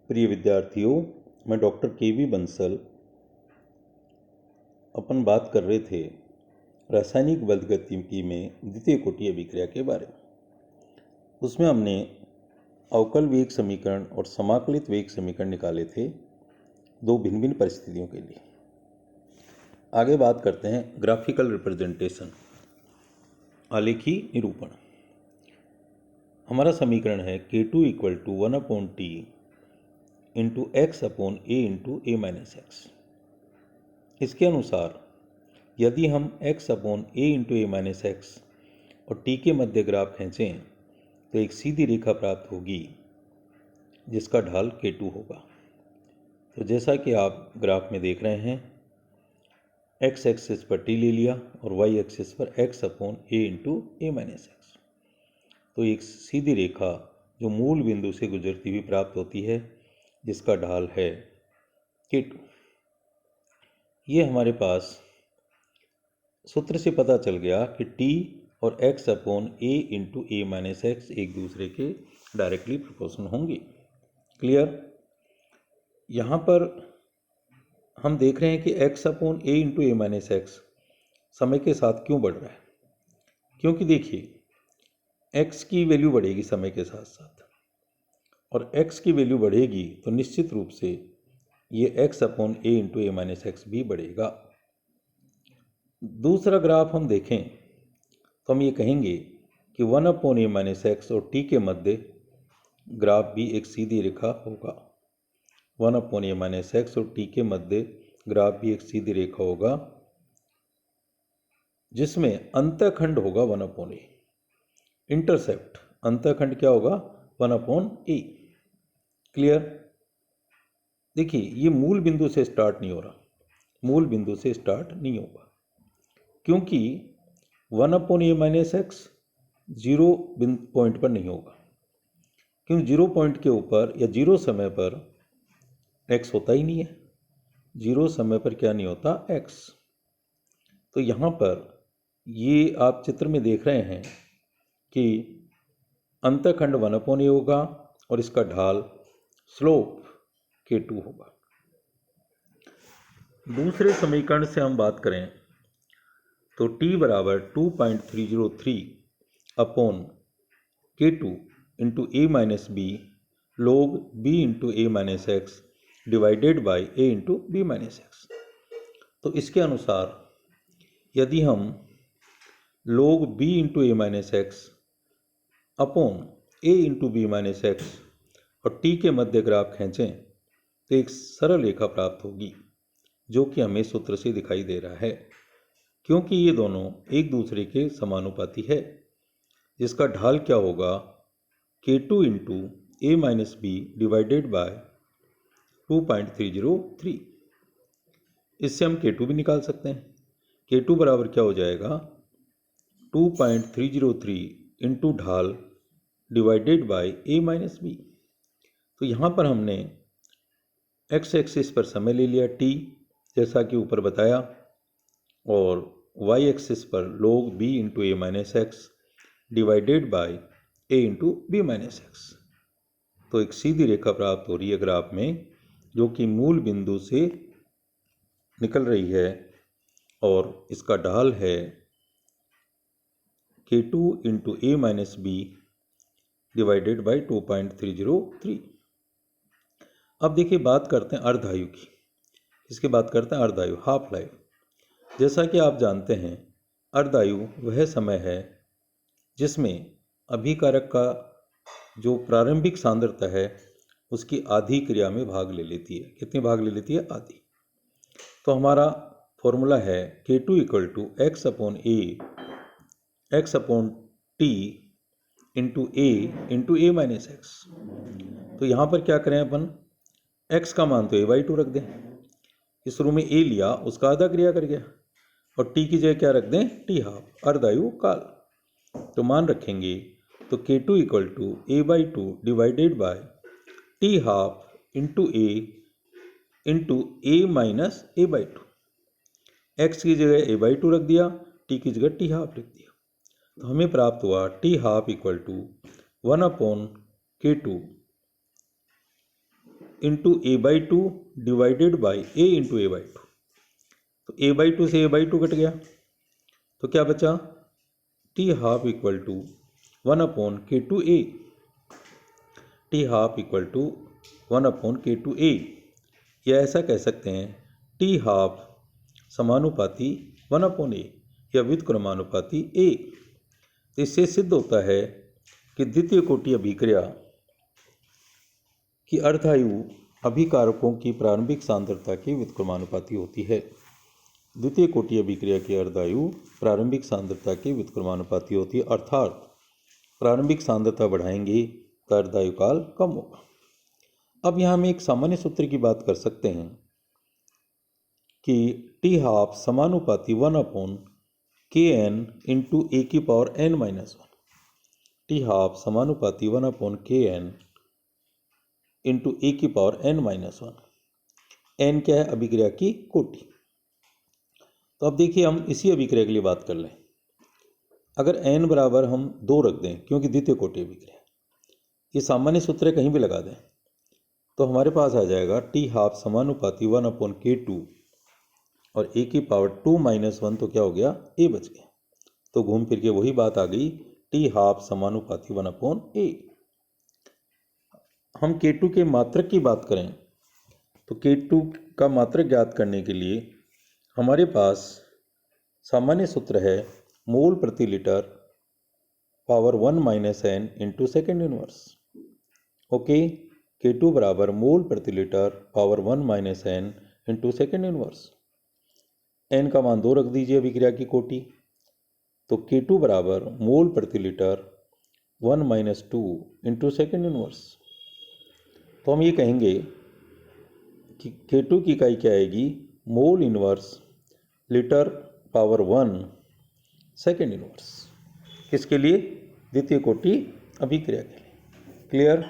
प्रिय विद्यार्थियों, मैं डॉक्टर के.वी. बंसल अपन बात कर रहे थे रासायनिक बलगतिकी में द्वितीय कोटीय अभिक्रिया के बारे में। उसमें हमने अवकल वेग समीकरण और समाकलित वेग समीकरण निकाले थे दो भिन्न भिन्न परिस्थितियों के लिए। आगे बात करते हैं ग्राफिकल रिप्रेजेंटेशन, आलेखी निरूपण। हमारा समीकरण है K2 = 1/T into x upon a into a minus x. इसके अनुसार यदि हम x upon a into a minus X और t के मध्य ग्राफ खींचें तो एक सीधी रेखा प्राप्त होगी जिसका ढाल K2 होगा। तो जैसा कि आप ग्राफ में देख रहे हैं, x एक्सिस पर t ले लिया और y एक्सिस पर x upon a into a minus X. तो एक सीधी रेखा जो मूल बिंदु से गुजरती हुई प्राप्त होती है जिसका ढाल है K2। ये हमारे पास सूत्र से पता चल गया कि t और x upon a into a minus x एक दूसरे के डायरेक्टली प्रोपोर्शनल होंगे। क्लियर? यहाँ पर हम देख रहे हैं कि x upon a into a minus x समय के साथ क्यों बढ़ रहा है? क्योंकि देखिए x की वैल्यू बढ़ेगी समय के साथ साथ, और x की वैल्यू बढ़ेगी तो निश्चित रूप से ये x upon a into a minus x भी बढ़ेगा। दूसरा ग्राफ हम देखें तो हम ये कहेंगे कि 1 अपॉन a माइनस एक्स और t के मध्य ग्राफ भी एक सीधी रेखा होगा। 1 अपॉन a माइनस एक्स और t के मध्य ग्राफ भी एक सीधी रेखा होगा जिसमें अंतःखंड होगा 1 अपॉन a। इंटरसेप्ट अंतःखंड क्या होगा? 1 अपॉन a। क्लियर? देखिए ये मूल बिंदु से स्टार्ट नहीं हो रहा, मूल बिंदु से स्टार्ट नहीं होगा क्योंकि 1 upon a minus x 0 point पर नहीं होगा, क्योंकि 0 पॉइंट के ऊपर या 0 समय पर x होता ही नहीं है। 0 समय पर क्या नहीं होता? x। तो यहाँ पर ये आप चित्र में देख रहे हैं कि अंतःखंड 1 अपॉन a होगा और इसका ढाल स्लोप K2 होगा। दूसरे समीकरण से हम बात करें तो t बराबर 2.303 upon K2 into a minus B log b into a minus X divided by a into B minus X. तो इसके अनुसार यदि हम log b into a minus X upon a into B minus X और t के मध्य graph खींचें तो एक सरल रेखा प्राप्त होगी जो कि हमें सूत्र से दिखाई दे रहा है, क्योंकि ये दोनों एक दूसरे के समानुपाती है जिसका ढाल क्या होगा? K2 into a minus B divided by 2.303। इससे हम K2 भी निकाल सकते हैं। K2 बराबर क्या हो जाएगा? 2.303 इंटू ढाल divided by a minus B. तो यहाँ पर हमने x एक्सिस पर समय ले लिया t जैसा कि ऊपर बताया, और y एक्सिस पर log b into a minus X divided by a into B minus X. तो एक सीधी रेखा प्राप्त हो रही है ग्राफ में जो कि मूल बिंदु से निकल रही है और इसका ढाल है K2 into a minus B divided by 2.303। अब देखिए बात करते हैं अर्धायु की। इसके बात करते हैं अर्धायु, हाफ लाइफ। जैसा कि आप जानते हैं अर्धायु वह समय है जिसमें अभिकारक का जो प्रारंभिक सांद्रता है उसकी आधी क्रिया में भाग ले लेती है। कितनी भाग ले लेती है? आधी। तो हमारा फॉर्मूला है K2 = x upon a x upon t into a minus X. तो यहाँ पर क्या करें अपन? x का मान तो a/2 रख दें। इस शुरू में a लिया, उसका आधा क्रिया कर गया, और t की जगह क्या रख दें? t हाफ, अर्धायु काल। तो मान रखेंगे तो K2 = a/2 divided by t half into a minus a/2। x की जगह a/2 रख दिया, t की जगह t हाफ लिख दिया। तो हमें प्राप्त हुआ t half = 1 upon K2 into a/2 divided by a into a/2। तो a/2 से a/2 कट गया, तो क्या बचा, t½ equal to 1/k2a। t½ equal to 1/k2a, या ऐसा कह सकते हैं t½ समानुपाती 1/a या व्युत्क्रमानुपाती a। इससे सिद्ध होता है कि द्वितीय कोटि अभिक्रिया की अर्धायु अभिकारकों की प्रारंभिक सांद्रता के व्युत्क्रमानुपाती होती है। द्वितीय कोटि अभिक्रिया की अर्धायु प्रारंभिक सांद्रता के व्युत्क्रमानुपाती होती है, अर्थात प्रारंभिक सांद्रता बढ़ाएंगे तो अर्धायु काल कम होगा। अब यहाँ हम एक सामान्य सूत्र की बात कर सकते हैं कि t½ समानुपाती 1/kn इंटू a⁻n−1। t½ समानुपाती 1/kn इंटू a⁻n−1। n क्या है, अभिक्रिया की कोटि। तो अब देखिए हम इसी अभिक्रिया के लिए बात कर लें। अगर n बराबर हम 2 रख दें, क्योंकि द्वितीय कोटि अभिक्रिया, ये सामान्य सूत्र कहीं भी लगा दें, तो हमारे पास आ जाएगा t½ समानुपाती 1/k2 और a⁻2−1, तो क्या हो गया, a बच गया। तो घूम फिर के वही बात आ गई, t½ समानुपाती 1/a। हम k2 के मात्रक की बात करें तो k2 का मात्रक ज्ञात करने के लिए हमारे पास सामान्य सूत्र है मोल प्रति litre power 1-n into second inverse. Okay, k2 बराबर मोल प्रति litre power 1-n into second inverse. n का मान 2 रख दीजिए अभिक्रिया की कोटि, तो k2 बराबर मोल प्रति लीटर 1-2 इंटू सेकेंड इनवर्स। तो हम ये कहेंगे कि k2 की इकाई क्या आएगी, mole inverse litre power 1 second inverse. किसके लिए, द्वितीय कोटि अभिक्रिया के लिए। क्लियर।